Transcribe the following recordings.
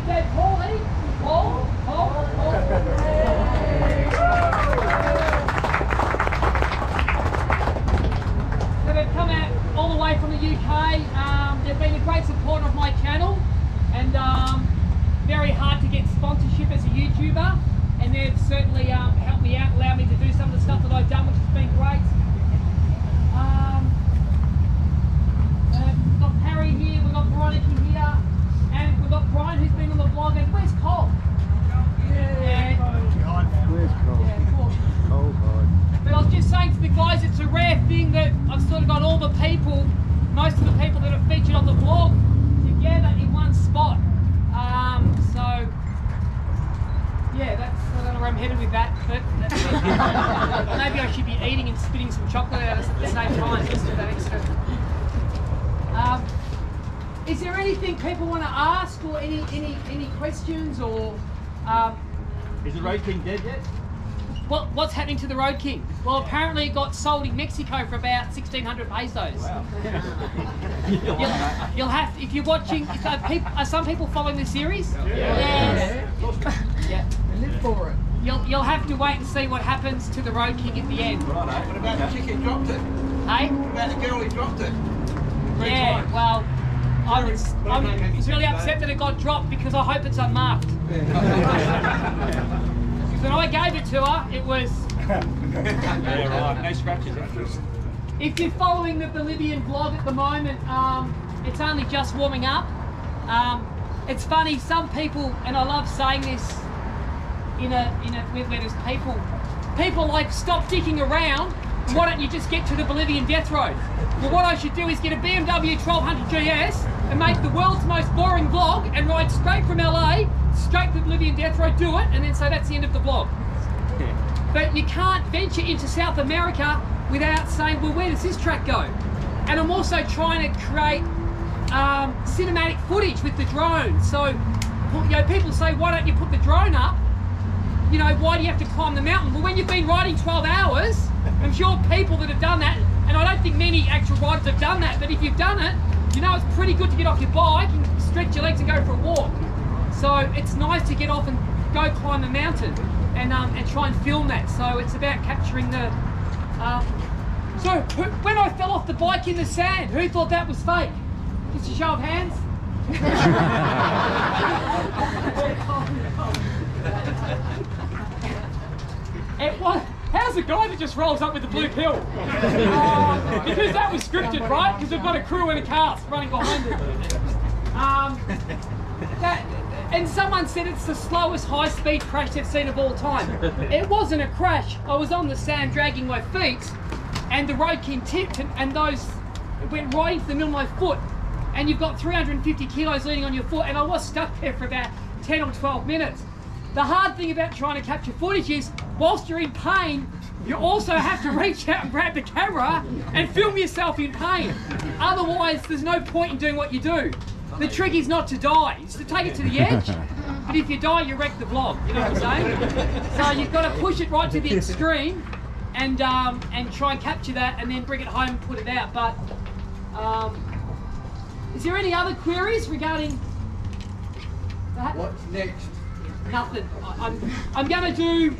say Paulie. Paul. So they've come out all the way from the UK. They've been a great supporter of my channel, and very hard to get sponsorship as a YouTuber. And they've certainly helped me out, allowed me to do some of the stuff that I've done, which has been great. We've got Parry here, we've got Veronica here, and we've got Brian who's been on the vlog. And where's Cole? Where's Cole? Oh God. But I was just saying to the guys, it's a rare thing that I've sort of got all the people, most of the people that are featured on the vlog together in one spot. So yeah, that's, I don't know where I'm headed with that, but maybe I should be eating and spitting some chocolate at us at the same time, just for that extra. Is there anything people want to ask, or any questions, or Is the Road King dead yet? what's happening to the Road King? Well, apparently it got sold in Mexico for about 1,600 pesos. Wow. You'll have, if you're watching, are some people following the series? Yeah. Yeah. Live for it. You'll have to wait and see what happens to the Road King at the end. Right, What about the chick who dropped it? Hey? What about the girl who dropped it? Yeah, well, I was really upset that it got dropped, because I hope it's unmarked. Because when I gave it to her, it was... Yeah, right. No scratches. If you're following the Bolivian vlog at the moment, it's only just warming up. It's funny, some people, and I love saying this where there's people like, stop dicking around, why don't you just get to the Bolivian death road? Well, what I should do is get a BMW 1200 GS and make the world's most boring vlog and ride straight from LA, straight to the Bolivian death road, do it, and then say that's the end of the vlog. But you can't venture into South America without saying, well, where does this track go? And I'm also trying to create cinematic footage with the drone. So, you know, people say, why don't you put the drone up? You know, why do you have to climb the mountain? Well, when you've been riding 12 hours, I'm sure people that have done that, and I don't think many actual riders have done that, but if you've done it, you know it's pretty good to get off your bike and stretch your legs and go for a walk. So it's nice to get off and go climb a mountain and try and film that. So it's about capturing the... when I fell off the bike in the sand, who thought that was fake? Just a show of hands. It was... How's the guy that just rolls up with the blue pill? Because that was scripted, right? Because we've got a crew in a cast running behind it. And someone said it's the slowest high-speed crash they've seen of all time. It wasn't a crash. I was on the sand dragging my feet, and the Road King tipped, and those went right into the middle of my foot. And you've got 350 kilos leaning on your foot, and I was stuck there for about 10 or 12 minutes. The hard thing about trying to capture footage is, whilst you're in pain, you also have to reach out and grab the camera and film yourself in pain. Otherwise, there's no point in doing what you do. The trick is not to die, it's to take it to the edge. But if you die, you wreck the vlog, you know what I'm saying? So you've got to push it right to the extreme and try and capture that and then bring it home and put it out. But is there any other queries regarding that? What's next? Nothing. I'm going to do...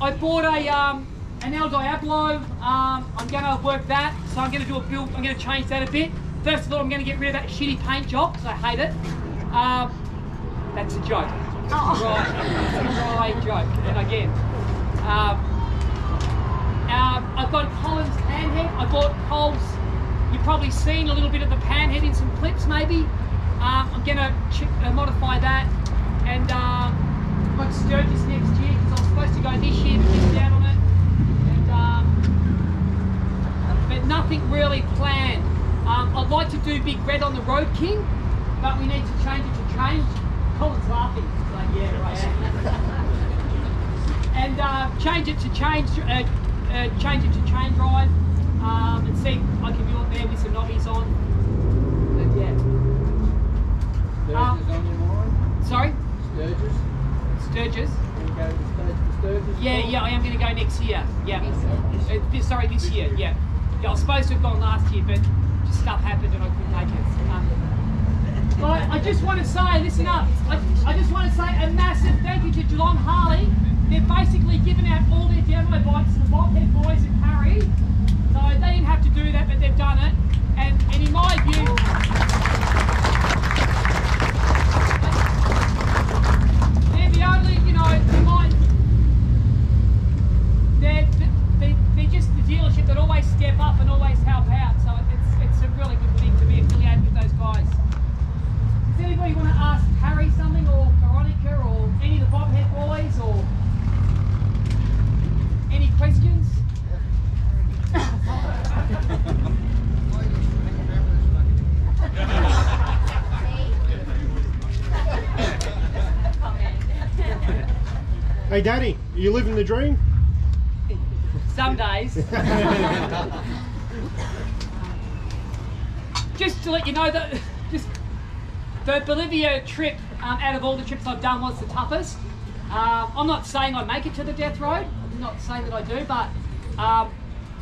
I bought an El Diablo. I'm going to work that. So I'm going to do a build. I'm going to change that a bit. First of all, I'm going to get rid of that shitty paint job because I hate it. That's a joke. Right joke. And again, I've got Colin's panhead. I bought Cole's. You've probably seen a little bit of the panhead in some clips, maybe. I'm going to modify that. And I've got Sturgis next year because I was supposed to go this year but missed out on it. And, but nothing really planned. I'd like to do Big Red on the Road King, but we need to change it to change. Colin's laughing. He's like, yeah, right. And change it to change drive, and see if I can do it there with some knobbies on. But yeah. Sturgis on your mind? Sorry? Sturgis? Sturgis? Can you go to Sturgis? Yeah, I am going to go next year. Yeah. Sorry, this year. Yeah. I was supposed to have gone last year, but just stuff happened and I couldn't make it. But I just want to say, listen up, I just want to say a massive thank you to Geelong Harley. They're basically giving out all their demo bikes to the Bobhead boys in Parry. So they didn't have to do that, but they've done it. And in my view, they're the only, you know, they're just the dealership that always step up and always help out. So it's a really good thing to be affiliated with those guys. Does anybody want to ask Harry something, or Veronica, or any of the Bobhead boys, or any questions? Hey Daddy, are you living the dream? Some days. Just to let you know that the Bolivia trip, out of all the trips I've done, was the toughest. I'm not saying I make it to the death road. I'm not saying that I do, but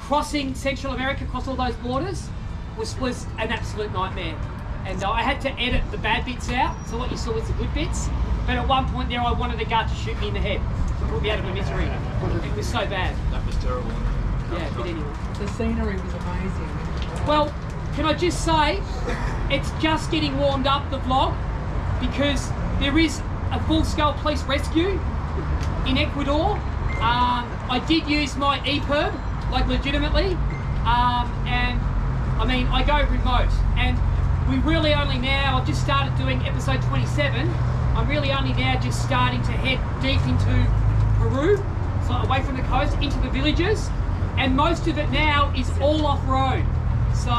crossing Central America, across all those borders, was an absolute nightmare. And I had to edit the bad bits out, so what you saw was the good bits. But at one point there, I wanted the guard to shoot me in the head to put me out of my misery. It was so bad. That was terrible. Yeah, but anyway. The scenery was amazing. Well, can I just say, it's just getting warmed up, the vlog, because there is a full-scale police rescue in Ecuador. I did use my EPIRB, like legitimately, and I mean, I go remote, and we really only now, I've just started doing episode 27, I'm really only now just starting to head deep into Peru, so away from the coast, into the villages, and most of it now is all off-road. So,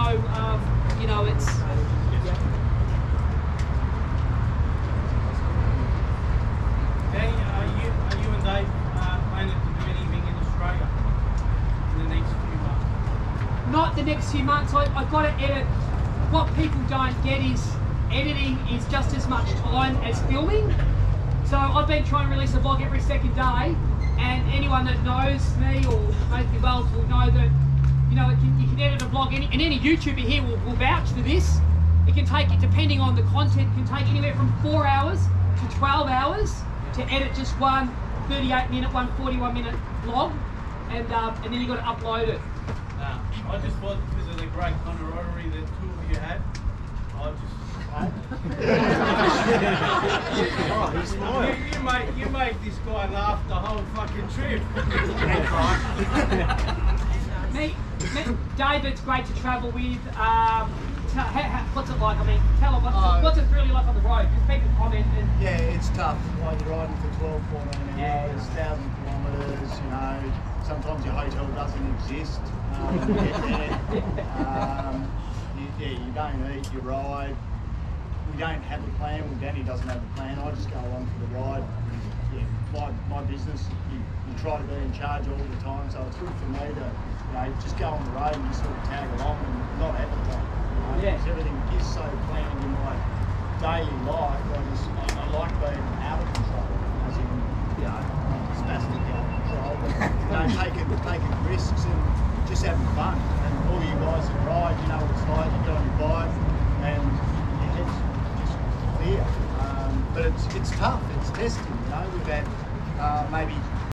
you know, it's... Danny, are you and Dave planning to do anything in Australia in the next few months? Not the next few months. I've got to edit. What people don't get is editing is just as much time as filming. So I've been trying to release a vlog every second day, and anyone that knows me or knows me well will know that, you know, you can edit a vlog, and any YouTuber here will vouch for this. It can take, depending on the content, can take anywhere from 4 hours to 12 hours to edit just one 38-minute, one 41-minute vlog, and then you've got to upload it. I just thought because of the great camaraderie that two of you had, I just... you made this guy laugh the whole fucking trip. David's great to travel with. What's it like? I mean, tell him what's it really like on the road? Because people comment and... Yeah, it's tough. Like you're riding for 12, 14 hours, 1,000 kilometres, you know. Sometimes your hotel doesn't exist. You get there. You don't eat, you ride. We don't have a plan. Well, Danny doesn't have a plan. I just go along for the ride. Yeah, my business, you try to be in charge all the time, so it's good for me to, you know, just go on the road and just sort of tag along and not have a plan. Yeah. Because everything is so planned in my daily life. I like being out of control, as in, you know, spastic out of control, but you know, taking risks and just having fun. And all you guys that ride, you know what it's like. You get on your bike and your head's just clear. But it's tough. It's testing. You know, we've had maybe